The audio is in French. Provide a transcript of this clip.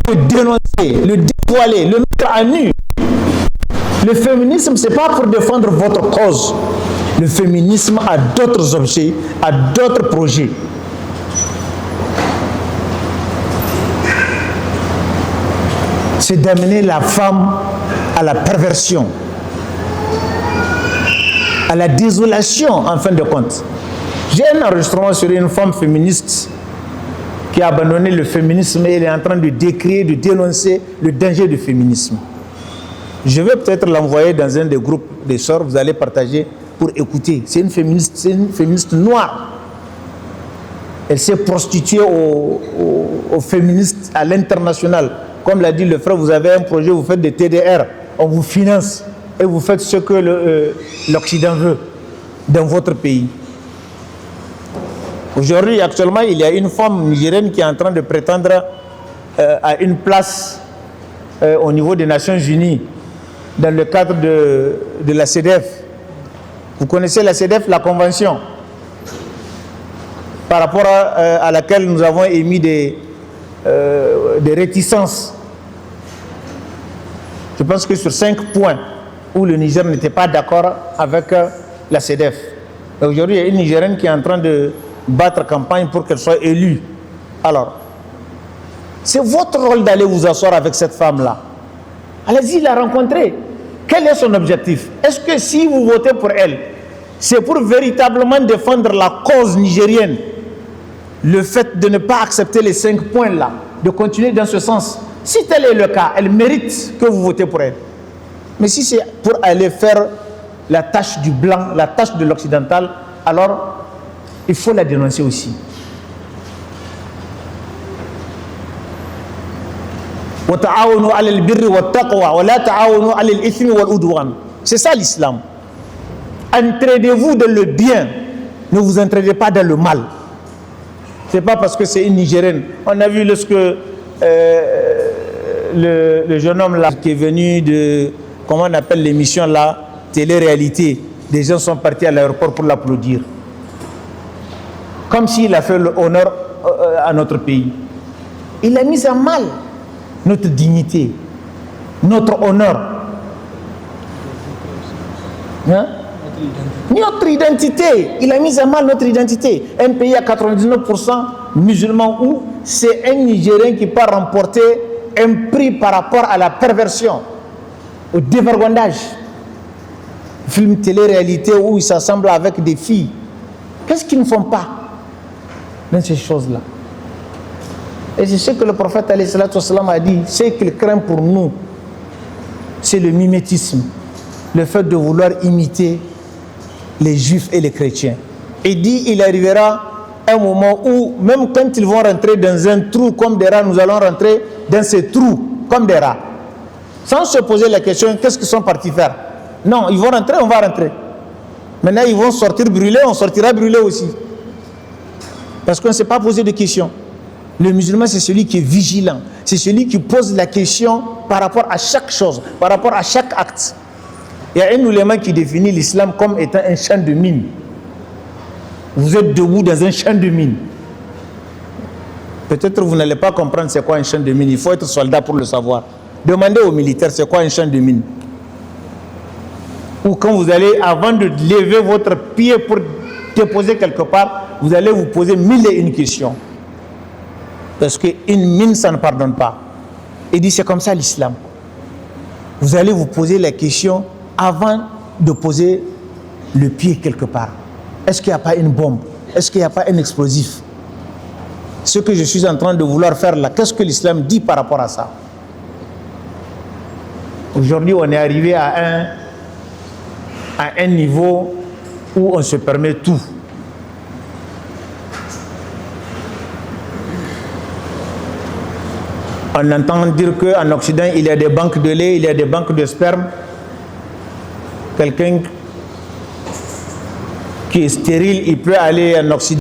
le dénoncer, le dévoiler, le mettre à nu. Le féminisme, ce n'est pas pour défendre votre cause. Le féminisme a d'autres objets, a d'autres projets. C'est d'amener la femme à la perversion, à la désolation en fin de compte. J'ai un enregistrement sur une femme féministe qui a abandonné le féminisme et elle est en train de décrire, de dénoncer le danger du féminisme. Je vais peut-être l'envoyer dans un des groupes des sœurs, vous allez partager pour écouter. C'est une féministe noire. Elle s'est prostituée aux féministes à l'international. Comme l'a dit le frère, vous avez un projet, vous faites des TDR, on vous finance et vous faites ce que l'Occident veut dans votre pays. Aujourd'hui, actuellement, il y a une femme nigérienne qui est en train de prétendre à une place au niveau des Nations Unies dans le cadre de la CEDEF. Vous connaissez la CEDEF, la convention par rapport à laquelle nous avons émis des réticences. Je pense que sur 5 points où le Niger n'était pas d'accord avec la CEDEF. Aujourd'hui, il y a une Nigérienne qui est en train de battre campagne pour qu'elle soit élue. Alors, c'est votre rôle d'aller vous asseoir avec cette femme-là. Allez-y la rencontrer. Quel est son objectif? Est-ce que si vous votez pour elle, c'est pour véritablement défendre la cause nigérienne, le fait de ne pas accepter les 5 points là, de continuer dans ce sens? Si tel est le cas, elle mérite que vous votez pour elle. Mais si c'est pour aller faire la tâche du blanc, la tâche de l'occidental, alors il faut la dénoncer aussi. C'est ça l'islam. Entraidez-vous dans le bien, ne vous entraidez pas dans le mal. C'est pas parce que c'est une Nigérienne. On a vu lorsque le jeune homme là qui est venu de, comment on appelle l'émission là, télé-réalité, des gens sont partis à l'aéroport pour l'applaudir. Comme s'il a fait l'honneur à notre pays. Il a mis à mal notre dignité, notre honneur. Hein? Notre identité. Il a mis à mal notre identité. Un pays à 99% musulmans où c'est un Nigérien qui peut remporter un prix par rapport à la perversion, au dévergondage. Film télé-réalité où ils s'assemblent avec des filles. Qu'est-ce qu'ils ne font pas dans ces choses-là? Et c'est ce que le prophète a dit, ce qu'il craint pour nous, c'est le mimétisme, le fait de vouloir imiter les juifs et les chrétiens. Il dit, il arrivera un moment où, même quand ils vont rentrer dans un trou comme des rats, nous allons rentrer dans ces trous comme des rats. Sans se poser la question, qu'est-ce qu'ils sont partis faire? Non, ils vont rentrer, on va rentrer. Maintenant, ils vont sortir brûlés, on sortira brûlés aussi. Parce qu'on ne s'est pas posé de questions. Le musulman, c'est celui qui est vigilant. C'est celui qui pose la question par rapport à chaque chose, par rapport à chaque acte. Il y a un ouléma qui définit l'islam comme étant un champ de mine. Vous êtes debout dans un champ de mine. Peut-être vous n'allez pas comprendre c'est quoi un champ de mine. Il faut être soldat pour le savoir. Demandez aux militaires c'est quoi un champ de mine. Ou quand vous allez, avant de lever votre pied pour déposer quelque part, vous allez vous poser 1001 questions. Parce qu'une mine, ça ne pardonne pas. Il dit c'est comme ça l'islam. Vous allez vous poser la question avant de poser le pied quelque part. Est-ce qu'il n'y a pas une bombe? Est-ce qu'il n'y a pas un explosif? Ce que je suis en train de vouloir faire là, qu'est-ce que l'islam dit par rapport à ça? Aujourd'hui, on est arrivé à un niveau où on se permet tout. On entend dire qu'en Occident, il y a des banques de lait, il y a des banques de sperme. Quelqu'un qui est stérile, il peut aller en Occident.